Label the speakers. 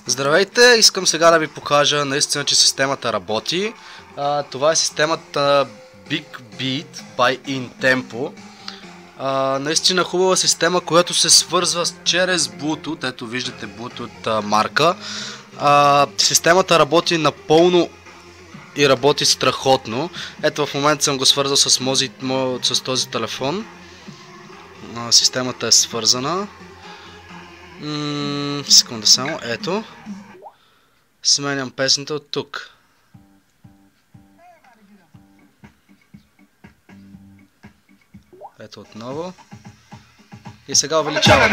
Speaker 1: Здравейте, искам сега да ви покажа наистина, че системата работи. Това е системата Big Beat by Intempo. Наистина хубава система, която се свързва чрез Bluetooth. Ето виждате Bluetooth марка. Системата работи напълно и работи страхотно. Ето в момента съм го свързал с този телефон. Системата е свързана. Секунда само, ето. Сменям песента от тук. Ето отново. И сега увеличавам.